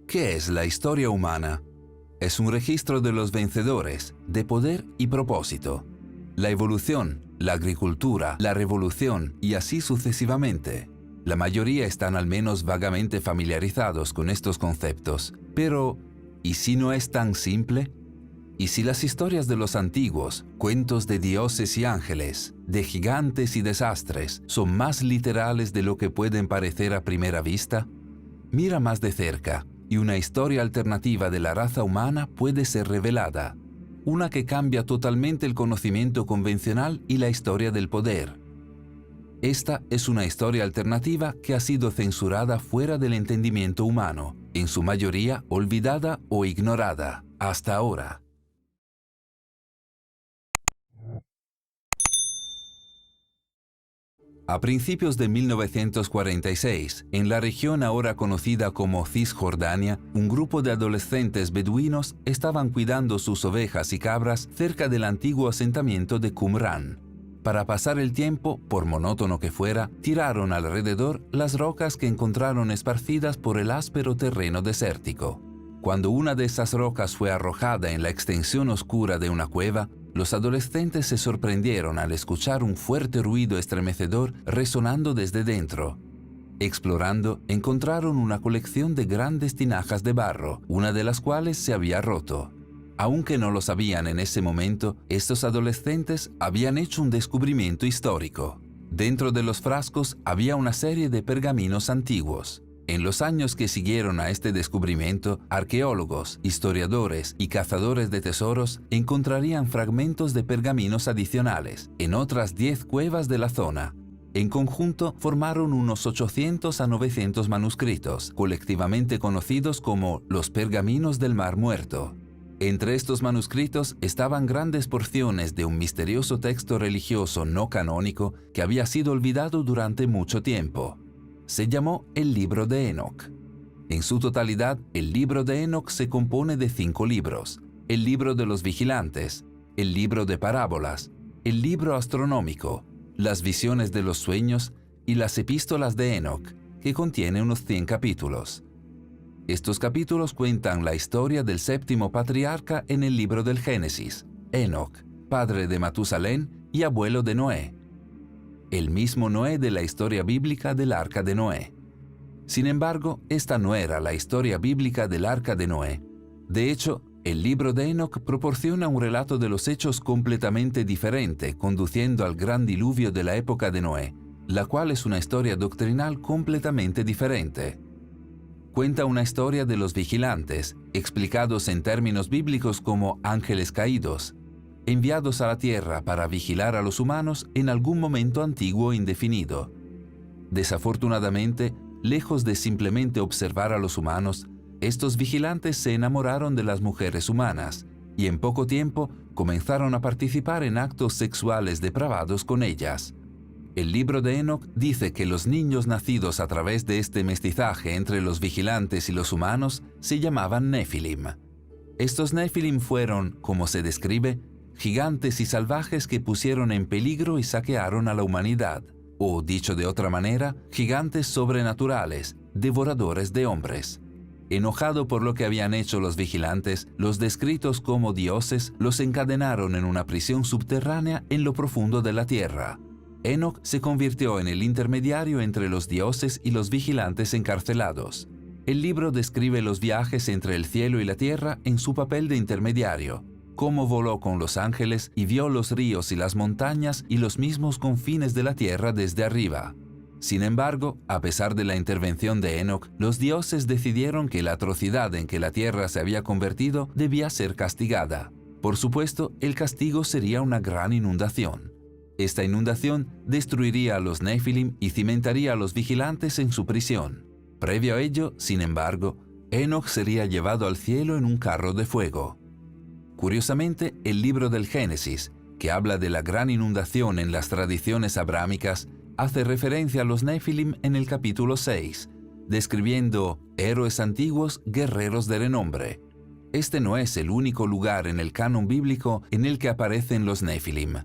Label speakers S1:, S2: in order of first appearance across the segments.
S1: ¿Qué es la historia humana? Es un registro de los vencedores, de poder y propósito. La evolución, la agricultura, la revolución y así sucesivamente. La mayoría están al menos vagamente familiarizados con estos conceptos. Pero, ¿y si no es tan simple? ¿Y si las historias de los antiguos, cuentos de dioses y ángeles, de gigantes y desastres, son más literales de lo que pueden parecer a primera vista? Mira más de cerca, y una historia alternativa de la raza humana puede ser revelada. Una que cambia totalmente el conocimiento convencional y la historia del poder. Esta es una historia alternativa que ha sido censurada fuera del entendimiento humano, en su mayoría olvidada o ignorada, hasta ahora. A principios de 1946, en la región ahora conocida como Cisjordania, un grupo de adolescentes beduinos estaban cuidando sus ovejas y cabras cerca del antiguo asentamiento de Qumran. Para pasar el tiempo, por monótono que fuera, tiraron alrededor las rocas que encontraron esparcidas por el áspero terreno desértico. Cuando una de esas rocas fue arrojada en la extensión oscura de una cueva, los adolescentes se sorprendieron al escuchar un fuerte ruido estremecedor resonando desde dentro. Explorando, encontraron una colección de grandes tinajas de barro, una de las cuales se había roto. Aunque no lo sabían en ese momento, estos adolescentes habían hecho un descubrimiento histórico. Dentro de los frascos había una serie de pergaminos antiguos. En los años que siguieron a este descubrimiento, arqueólogos, historiadores y cazadores de tesoros encontrarían fragmentos de pergaminos adicionales en otras 10 cuevas de la zona. En conjunto, formaron unos 800 a 900 manuscritos, colectivamente conocidos como los pergaminos del Mar Muerto. Entre estos manuscritos estaban grandes porciones de un misterioso texto religioso no canónico que había sido olvidado durante mucho tiempo. Se llamó el Libro de Enoc. En su totalidad, el Libro de Enoc se compone de 5 libros: el Libro de los Vigilantes, el Libro de Parábolas, el Libro Astronómico, las Visiones de los Sueños y las Epístolas de Enoc, que contiene unos 100 capítulos. Estos capítulos cuentan la historia del séptimo patriarca en el libro del Génesis, Enoc, padre de Matusalén y abuelo de Noé. El mismo Noé de la historia bíblica del Arca de Noé. Sin embargo, esta no era la historia bíblica del Arca de Noé. De hecho, el libro de Enoc proporciona un relato de los hechos completamente diferente, conduciendo al gran diluvio de la época de Noé, la cual es una historia doctrinal completamente diferente. Cuenta una historia de los vigilantes, explicados en términos bíblicos como ángeles caídos, enviados a la tierra para vigilar a los humanos en algún momento antiguo e indefinido. Desafortunadamente, lejos de simplemente observar a los humanos, estos vigilantes se enamoraron de las mujeres humanas y en poco tiempo comenzaron a participar en actos sexuales depravados con ellas. El libro de Enoc dice que los niños nacidos a través de este mestizaje entre los vigilantes y los humanos se llamaban Nefilim. Estos Nefilim fueron, como se describe, gigantes y salvajes que pusieron en peligro y saquearon a la humanidad, o dicho de otra manera, gigantes sobrenaturales, devoradores de hombres. Enojado por lo que habían hecho los vigilantes, los descritos como dioses los encadenaron en una prisión subterránea en lo profundo de la tierra. Enoc se convirtió en el intermediario entre los dioses y los vigilantes encarcelados. El libro describe los viajes entre el cielo y la tierra en su papel de intermediario, cómo voló con los ángeles y vio los ríos y las montañas y los mismos confines de la tierra desde arriba. Sin embargo, a pesar de la intervención de Enoc, los dioses decidieron que la atrocidad en que la tierra se había convertido debía ser castigada. Por supuesto, el castigo sería una gran inundación. Esta inundación destruiría a los Nefilim y cimentaría a los vigilantes en su prisión. Previo a ello, sin embargo, Enoc sería llevado al cielo en un carro de fuego. Curiosamente, el libro del Génesis, que habla de la gran inundación en las tradiciones abrámicas, hace referencia a los Nefilim en el capítulo 6, describiendo héroes antiguos, guerreros de renombre. Este no es el único lugar en el canon bíblico en el que aparecen los Nefilim.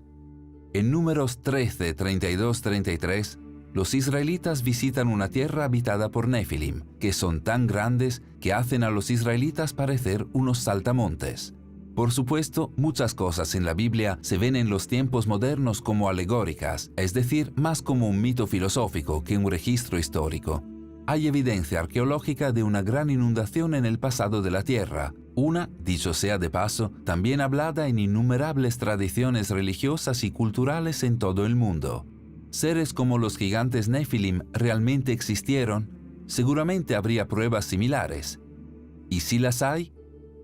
S1: En Números 13, 32, 33, los israelitas visitan una tierra habitada por Nefilim, que son tan grandes que hacen a los israelitas parecer unos saltamontes. Por supuesto, muchas cosas en la Biblia se ven en los tiempos modernos como alegóricas, es decir, más como un mito filosófico que un registro histórico. Hay evidencia arqueológica de una gran inundación en el pasado de la Tierra, una, dicho sea de paso, también hablada en innumerables tradiciones religiosas y culturales en todo el mundo. ¿Seres como los gigantes Nefilim realmente existieron? Seguramente habría pruebas similares. ¿Y si las hay?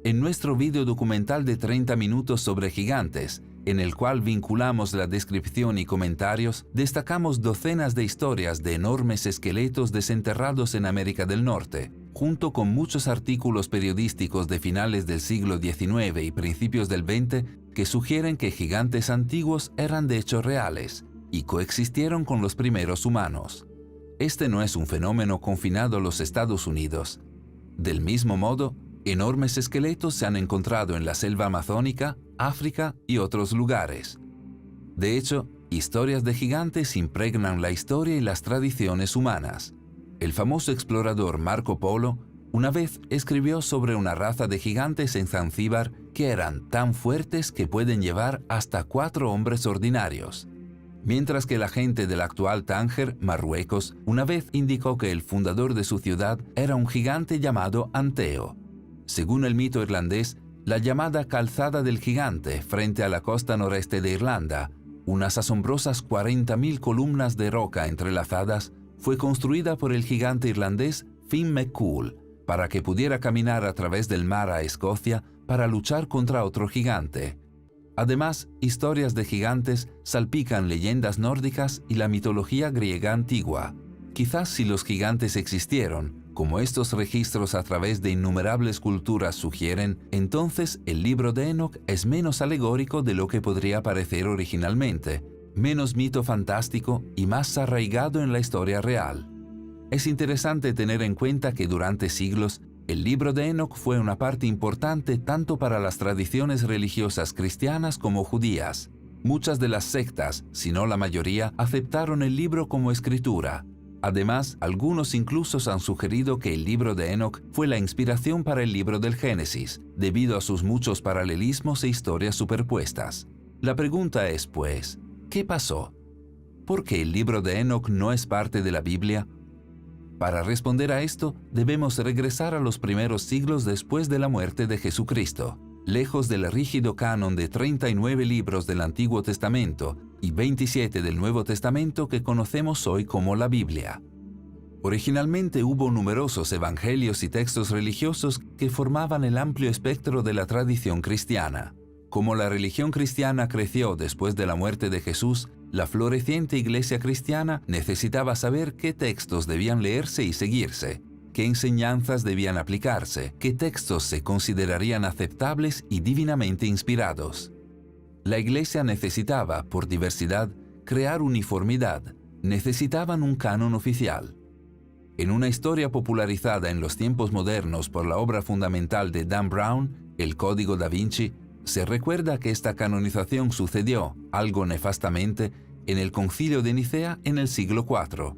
S1: En nuestro video documental de 30 minutos sobre gigantes, en el cual vinculamos la descripción y comentarios, destacamos docenas de historias de enormes esqueletos desenterrados en América del Norte, junto con muchos artículos periodísticos de finales del siglo XIX y principios del XX que sugieren que gigantes antiguos eran de hecho reales y coexistieron con los primeros humanos. Este no es un fenómeno confinado a los Estados Unidos. Del mismo modo, enormes esqueletos se han encontrado en la selva amazónica, África y otros lugares. De hecho, historias de gigantes impregnan la historia y las tradiciones humanas. El famoso explorador Marco Polo una vez escribió sobre una raza de gigantes en Zanzíbar que eran tan fuertes que pueden llevar hasta 4 hombres ordinarios. Mientras que la gente del actual Tánger, Marruecos, una vez indicó que el fundador de su ciudad era un gigante llamado Anteo. Según el mito irlandés, la llamada Calzada del Gigante frente a la costa noreste de Irlanda, unas asombrosas 40.000 columnas de roca entrelazadas, fue construida por el gigante irlandés Finn McCool para que pudiera caminar a través del mar a Escocia para luchar contra otro gigante. Además, historias de gigantes salpican leyendas nórdicas y la mitología griega antigua. Quizás si los gigantes existieron, como estos registros a través de innumerables culturas sugieren, entonces el libro de Enoc es menos alegórico de lo que podría parecer originalmente, menos mito fantástico y más arraigado en la historia real. Es interesante tener en cuenta que durante siglos, el libro de Enoc fue una parte importante tanto para las tradiciones religiosas cristianas como judías. Muchas de las sectas, si no la mayoría, aceptaron el libro como escritura. Además, algunos incluso han sugerido que el libro de Enoc fue la inspiración para el libro del Génesis, debido a sus muchos paralelismos e historias superpuestas. La pregunta es, pues, ¿qué pasó? ¿Por qué el libro de Enoc no es parte de la Biblia? Para responder a esto, debemos regresar a los primeros siglos después de la muerte de Jesucristo, lejos del rígido canon de 39 libros del Antiguo Testamento y 27 del Nuevo Testamento que conocemos hoy como la Biblia. Originalmente hubo numerosos evangelios y textos religiosos que formaban el amplio espectro de la tradición cristiana. Como la religión cristiana creció después de la muerte de Jesús, la floreciente iglesia cristiana necesitaba saber qué textos debían leerse y seguirse, qué enseñanzas debían aplicarse, qué textos se considerarían aceptables y divinamente inspirados. La iglesia necesitaba, por diversidad, crear uniformidad, necesitaban un canon oficial. En una historia popularizada en los tiempos modernos por la obra fundamental de Dan Brown, El Código da Vinci, se recuerda que esta canonización sucedió, algo nefastamente, en el Concilio de Nicea en el siglo IV.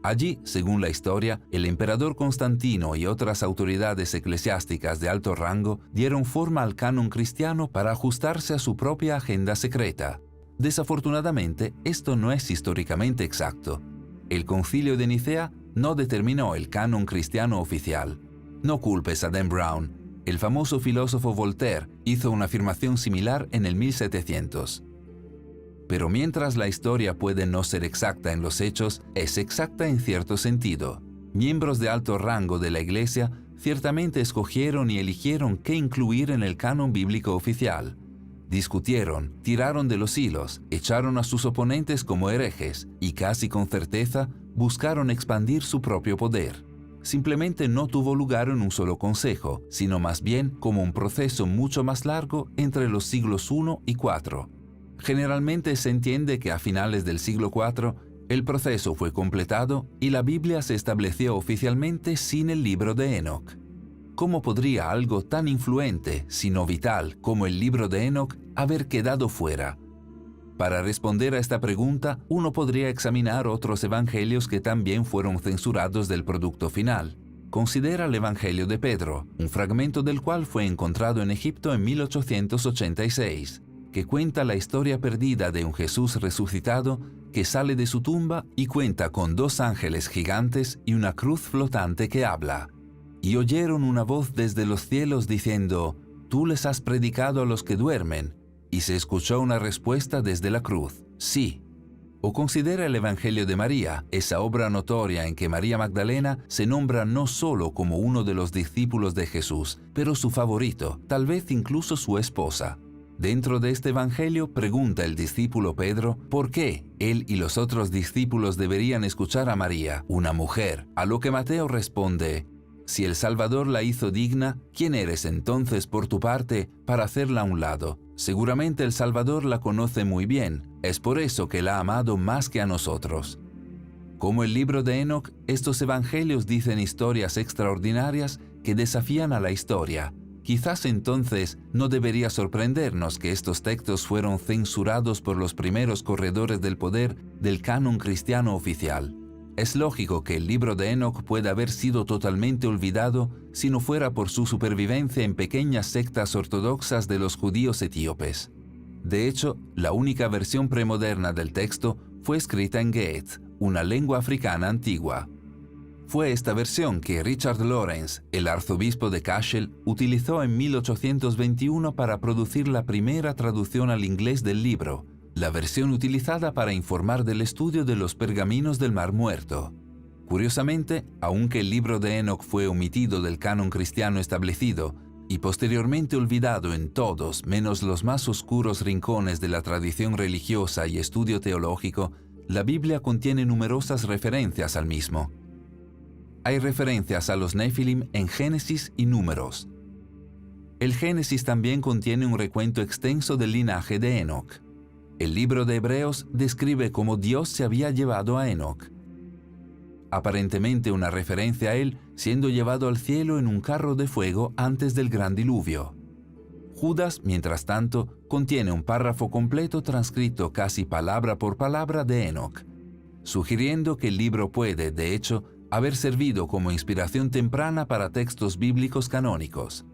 S1: Allí, según la historia, el emperador Constantino y otras autoridades eclesiásticas de alto rango dieron forma al canon cristiano para ajustarse a su propia agenda secreta. Desafortunadamente, esto no es históricamente exacto. El Concilio de Nicea no determinó el canon cristiano oficial. No culpes a Dan Brown. El famoso filósofo Voltaire hizo una afirmación similar en el 1700. Pero mientras la historia puede no ser exacta en los hechos, es exacta en cierto sentido. Miembros de alto rango de la Iglesia ciertamente escogieron y eligieron qué incluir en el canon bíblico oficial. Discutieron, tiraron de los hilos, echaron a sus oponentes como herejes y casi con certeza buscaron expandir su propio poder. Simplemente no tuvo lugar en un solo consejo, sino más bien como un proceso mucho más largo entre los siglos I y IV. Generalmente se entiende que a finales del siglo IV, el proceso fue completado y la Biblia se estableció oficialmente sin el libro de Enoc. ¿Cómo podría algo tan influente, sino vital, como el libro de Enoc, haber quedado fuera? Para responder a esta pregunta, uno podría examinar otros evangelios que también fueron censurados del producto final. Considera el Evangelio de Pedro, un fragmento del cual fue encontrado en Egipto en 1886, que cuenta la historia perdida de un Jesús resucitado que sale de su tumba y cuenta con 2 ángeles gigantes y una cruz flotante que habla. Y oyeron una voz desde los cielos diciendo: «Tú les has predicado a los que duermen». Y se escuchó una respuesta desde la cruz: «Sí». O considera el Evangelio de María, esa obra notoria en que María Magdalena se nombra no solo como uno de los discípulos de Jesús, pero su favorito, tal vez incluso su esposa. Dentro de este Evangelio pregunta el discípulo Pedro por qué él y los otros discípulos deberían escuchar a María, una mujer, a lo que Mateo responde: «Si el Salvador la hizo digna, ¿quién eres entonces por tu parte para hacerla a un lado? Seguramente el Salvador la conoce muy bien, es por eso que la ha amado más que a nosotros». Como el libro de Enoc, estos evangelios dicen historias extraordinarias que desafían a la historia. Quizás entonces no debería sorprendernos que estos textos fueron censurados por los primeros corredores del poder del canon cristiano oficial. Es lógico que el libro de Enoc pueda haber sido totalmente olvidado si no fuera por su supervivencia en pequeñas sectas ortodoxas de los judíos etíopes. De hecho, la única versión premoderna del texto fue escrita en Ge'ez, una lengua africana antigua. Fue esta versión que Richard Lawrence, el arzobispo de Cashel, utilizó en 1821 para producir la primera traducción al inglés del libro, la versión utilizada para informar del estudio de los pergaminos del Mar Muerto. Curiosamente, aunque el libro de Enoc fue omitido del canon cristiano establecido y posteriormente olvidado en todos menos los más oscuros rincones de la tradición religiosa y estudio teológico, la Biblia contiene numerosas referencias al mismo. Hay referencias a los Nefilim en Génesis y Números. El Génesis también contiene un recuento extenso del linaje de Enoc. El libro de Hebreos describe cómo Dios se había llevado a Enoc. Aparentemente una referencia a él siendo llevado al cielo en un carro de fuego antes del gran diluvio. Judas, mientras tanto, contiene un párrafo completo transcrito casi palabra por palabra de Enoc, sugiriendo que el libro puede, de hecho, haber servido como inspiración temprana para textos bíblicos canónicos.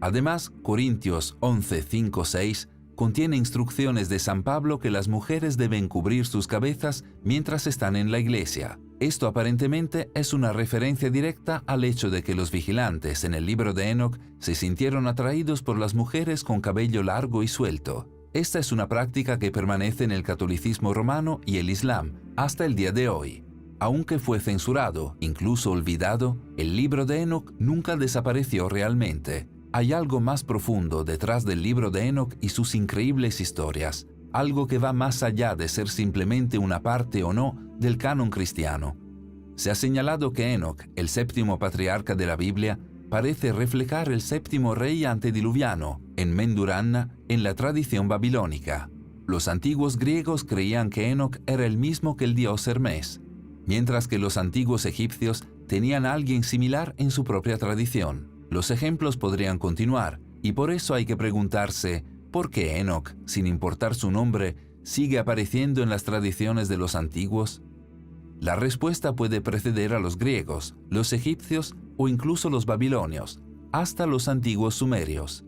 S1: Además, Corintios 11, 5, 6 contiene instrucciones de San Pablo que las mujeres deben cubrir sus cabezas mientras están en la iglesia. Esto aparentemente es una referencia directa al hecho de que los vigilantes en el libro de Enoc se sintieron atraídos por las mujeres con cabello largo y suelto. Esta es una práctica que permanece en el catolicismo romano y el islam hasta el día de hoy. Aunque fue censurado, incluso olvidado, el libro de Enoc nunca desapareció realmente. Hay algo más profundo detrás del libro de Enoc y sus increíbles historias, algo que va más allá de ser simplemente una parte o no del canon cristiano. Se ha señalado que Enoc, el séptimo patriarca de la Biblia, parece reflejar el séptimo rey antediluviano, Enmenduranna, en la tradición babilónica. Los antiguos griegos creían que Enoc era el mismo que el dios Hermes, mientras que los antiguos egipcios tenían a alguien similar en su propia tradición. Los ejemplos podrían continuar, y por eso hay que preguntarse, ¿por qué Enoc, sin importar su nombre, sigue apareciendo en las tradiciones de los antiguos? La respuesta puede preceder a los griegos, los egipcios o incluso los babilonios, hasta los antiguos sumerios.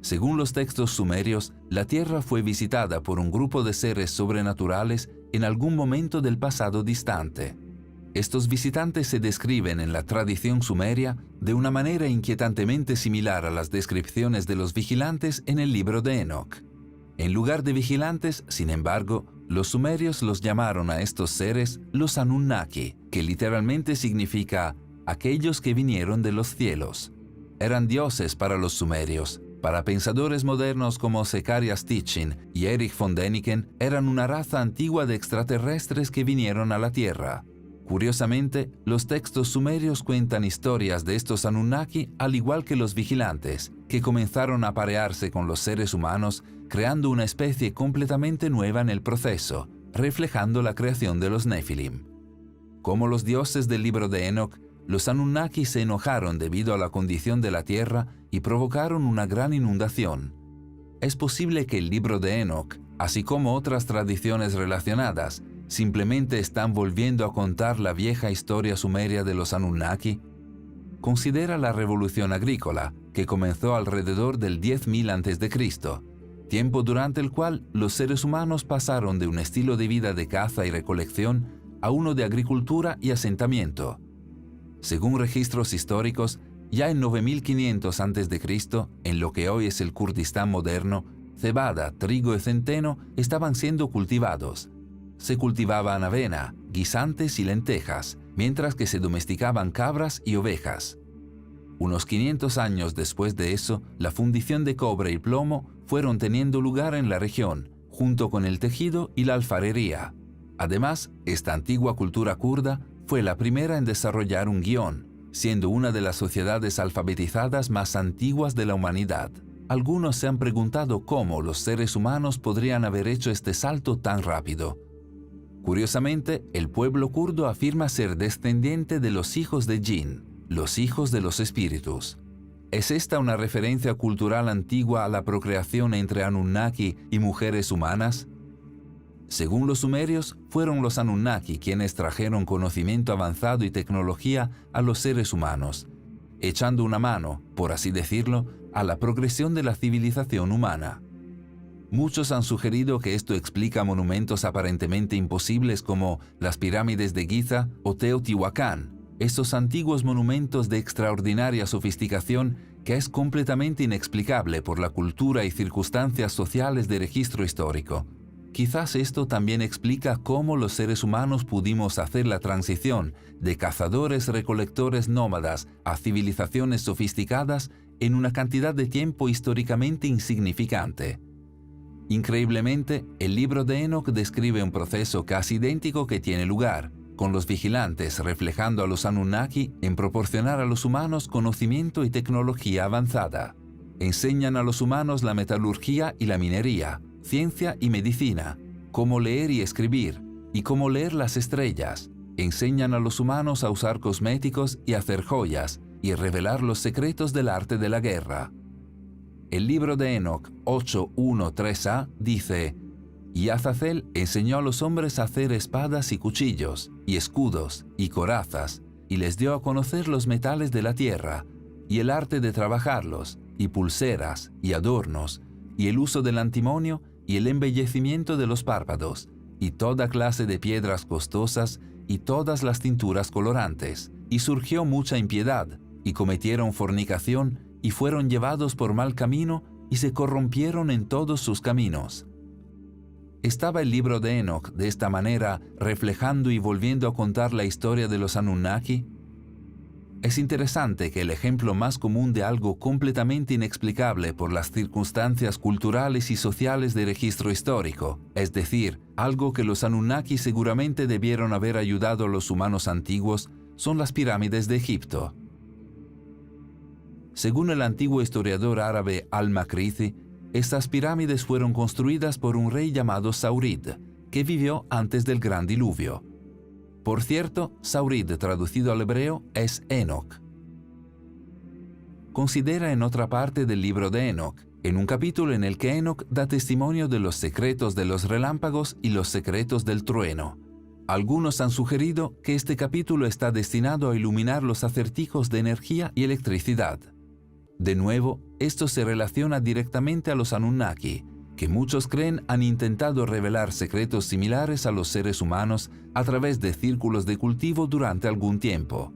S1: Según los textos sumerios, la tierra fue visitada por un grupo de seres sobrenaturales en algún momento del pasado distante. Estos visitantes se describen en la tradición sumeria de una manera inquietantemente similar a las descripciones de los vigilantes en el libro de Enoc. En lugar de vigilantes, sin embargo, los sumerios los llamaron a estos seres los Anunnaki, que literalmente significa aquellos que vinieron de los cielos. Eran dioses para los sumerios. Para pensadores modernos como Zecharia Sitchin y Erich von Däniken, eran una raza antigua de extraterrestres que vinieron a la Tierra. Curiosamente, los textos sumerios cuentan historias de estos Anunnaki al igual que los vigilantes, que comenzaron a aparearse con los seres humanos, creando una especie completamente nueva en el proceso, reflejando la creación de los Nefilim. Como los dioses del libro de Enoc, los Anunnaki se enojaron debido a la condición de la tierra y provocaron una gran inundación. Es posible que el libro de Enoc, así como otras tradiciones relacionadas, simplemente están volviendo a contar la vieja historia sumeria de los Anunnaki? Considera la revolución agrícola, que comenzó alrededor del 10.000 a.C., tiempo durante el cual los seres humanos pasaron de un estilo de vida de caza y recolección a uno de agricultura y asentamiento. Según registros históricos, ya en 9500 a.C., en lo que hoy es el Kurdistán moderno, cebada, trigo y centeno estaban siendo cultivados. Se cultivaban avena, guisantes y lentejas, mientras que se domesticaban cabras y ovejas. Unos 500 años después de eso, la fundición de cobre y plomo fueron teniendo lugar en la región, junto con el tejido y la alfarería. Además, esta antigua cultura kurda fue la primera en desarrollar un guión, siendo una de las sociedades alfabetizadas más antiguas de la humanidad. Algunos se han preguntado cómo los seres humanos podrían haber hecho este salto tan rápido. Curiosamente, el pueblo kurdo afirma ser descendiente de los hijos de Jinn, los hijos de los espíritus. ¿Es esta una referencia cultural antigua a la procreación entre Anunnaki y mujeres humanas? Según los sumerios, fueron los Anunnaki quienes trajeron conocimiento avanzado y tecnología a los seres humanos, echando una mano, por así decirlo, a la progresión de la civilización humana. Muchos han sugerido que esto explica monumentos aparentemente imposibles como las pirámides de Giza o Teotihuacán, estos antiguos monumentos de extraordinaria sofisticación que es completamente inexplicable por la cultura y circunstancias sociales de registro histórico. Quizás esto también explica cómo los seres humanos pudimos hacer la transición de cazadores-recolectores nómadas a civilizaciones sofisticadas en una cantidad de tiempo históricamente insignificante. Increíblemente, el libro de Enoch describe un proceso casi idéntico que tiene lugar, con los vigilantes reflejando a los Anunnaki en proporcionar a los humanos conocimiento y tecnología avanzada. Enseñan a los humanos la metalurgia y la minería, ciencia y medicina, cómo leer y escribir, y cómo leer las estrellas. Enseñan a los humanos a usar cosméticos y hacer joyas, y revelar los secretos del arte de la guerra. El libro de Enoch 8.1.3a dice: «Y Azazel enseñó a los hombres a hacer espadas y cuchillos, y escudos, y corazas, y les dio a conocer los metales de la tierra, y el arte de trabajarlos, y pulseras, y adornos, y el uso del antimonio, y el embellecimiento de los párpados, y toda clase de piedras costosas, y todas las tinturas colorantes. Y surgió mucha impiedad, y cometieron fornicación, y fueron llevados por mal camino, y se corrompieron en todos sus caminos». ¿Estaba el libro de Enoch de esta manera reflejando y volviendo a contar la historia de los Anunnaki? Es interesante que el ejemplo más común de algo completamente inexplicable por las circunstancias culturales y sociales de registro histórico, es decir, algo que los Anunnaki seguramente debieron haber ayudado a los humanos antiguos, son las pirámides de Egipto. Según el antiguo historiador árabe Al-Makrizi, estas pirámides fueron construidas por un rey llamado Saurid, que vivió antes del gran diluvio. Por cierto, Saurid traducido al hebreo es Enoch. Considera en otra parte del libro de Enoch, en un capítulo en el que Enoch da testimonio de los secretos de los relámpagos y los secretos del trueno. Algunos han sugerido que este capítulo está destinado a iluminar los acertijos de energía y electricidad. De nuevo, esto se relaciona directamente a los Anunnaki, que muchos creen han intentado revelar secretos similares a los seres humanos a través de círculos de cultivo durante algún tiempo.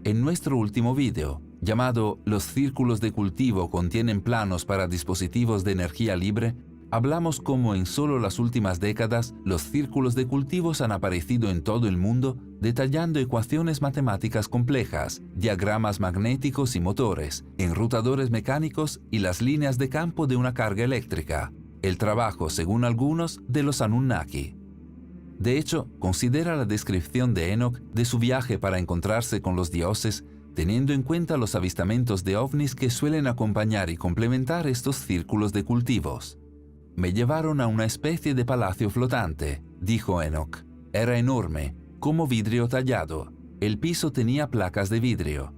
S1: En nuestro último vídeo, llamado «Los círculos de cultivo contienen planos para dispositivos de energía libre», hablamos cómo en solo las últimas décadas los círculos de cultivos han aparecido en todo el mundo, detallando ecuaciones matemáticas complejas, diagramas magnéticos y motores, enrutadores mecánicos y las líneas de campo de una carga eléctrica, el trabajo, según algunos, de los Anunnaki. De hecho, considera la descripción de Enoch de su viaje para encontrarse con los dioses, teniendo en cuenta los avistamientos de ovnis que suelen acompañar y complementar estos círculos de cultivos. «Me llevaron a una especie de palacio flotante», dijo Enoch. «Era enorme, como vidrio tallado. El piso tenía placas de vidrio.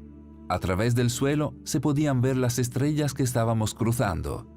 S1: A través del suelo se podían ver las estrellas que estábamos cruzando.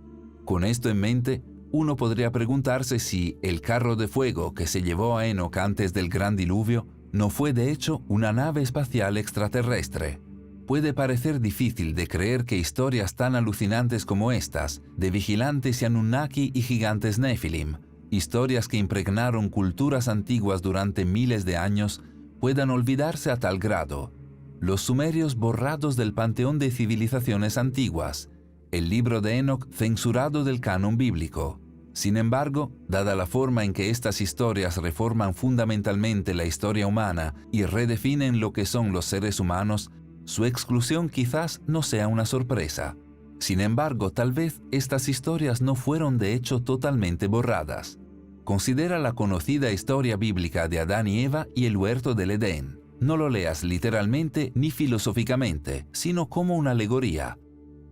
S1: Con esto en mente, Uno podría preguntarse si el carro de fuego que se llevó a Enoc antes del gran diluvio no fue de hecho una nave espacial extraterrestre. Puede parecer difícil de creer que historias tan alucinantes como estas, de vigilantes y Anunnaki y gigantes Nephilim, historias que impregnaron culturas antiguas durante miles de años, puedan olvidarse a tal grado. Los sumerios borrados del panteón de civilizaciones antiguas, el libro de Enoc censurado del canon bíblico. Sin embargo, dada la forma en que estas historias reforman fundamentalmente la historia humana y redefinen lo que son los seres humanos, su exclusión quizás no sea una sorpresa. Sin embargo, tal vez estas historias no fueron de hecho totalmente borradas. Considera la conocida historia bíblica de Adán y Eva y el huerto del Edén. No lo leas literalmente ni filosóficamente, sino como una alegoría.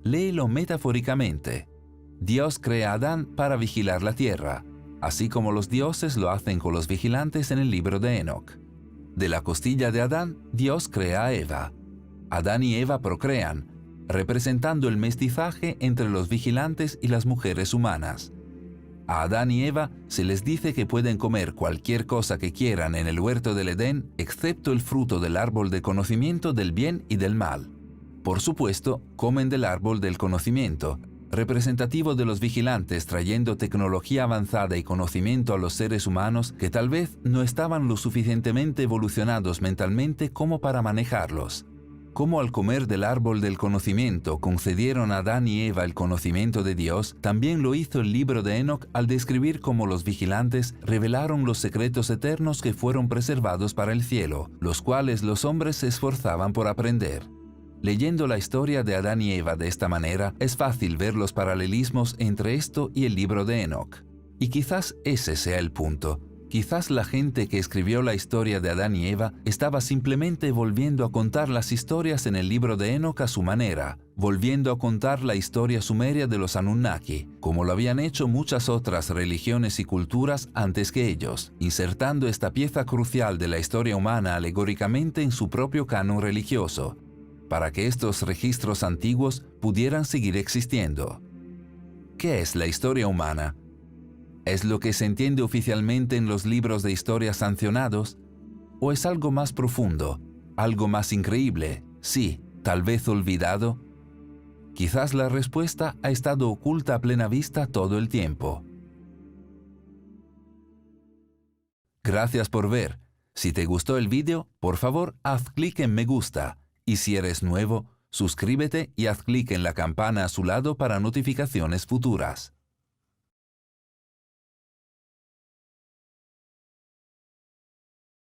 S1: Léelo metafóricamente. Dios crea a Adán para vigilar la tierra, así como los dioses lo hacen con los vigilantes en el libro de Enoc. De la costilla de Adán, Dios crea a Eva. Adán y Eva procrean, representando el mestizaje entre los vigilantes y las mujeres humanas. A Adán y Eva se les dice que pueden comer cualquier cosa que quieran en el huerto del Edén, excepto el fruto del árbol de conocimiento del bien y del mal. Por supuesto, comen del árbol del conocimiento, representativo de los vigilantes trayendo tecnología avanzada y conocimiento a los seres humanos que tal vez no estaban lo suficientemente evolucionados mentalmente como para manejarlos. Como al comer del árbol del conocimiento concedieron a Adán y Eva el conocimiento de Dios, también lo hizo el libro de Enoc al describir cómo los vigilantes revelaron los secretos eternos que fueron preservados para el cielo, los cuales los hombres se esforzaban por aprender. Leyendo la historia de Adán y Eva de esta manera, es fácil ver los paralelismos entre esto y el libro de Enoc. Y quizás ese sea el punto. Quizás la gente que escribió la historia de Adán y Eva estaba simplemente volviendo a contar las historias en el libro de Enoc a su manera, volviendo a contar la historia sumeria de los Anunnaki, como lo habían hecho muchas otras religiones y culturas antes que ellos, insertando esta pieza crucial de la historia humana alegóricamente en su propio canon religioso, para que estos registros antiguos pudieran seguir existiendo. ¿Qué es la historia humana? ¿Es lo que se entiende oficialmente en los libros de historia sancionados? ¿O es algo más profundo, algo más increíble, sí, tal vez olvidado? Quizás la respuesta ha estado oculta a plena vista todo el tiempo. Gracias por ver. Si te gustó el vídeo, por favor, haz clic en me gusta. Y si eres nuevo, suscríbete y haz clic en la campana a su lado para notificaciones futuras.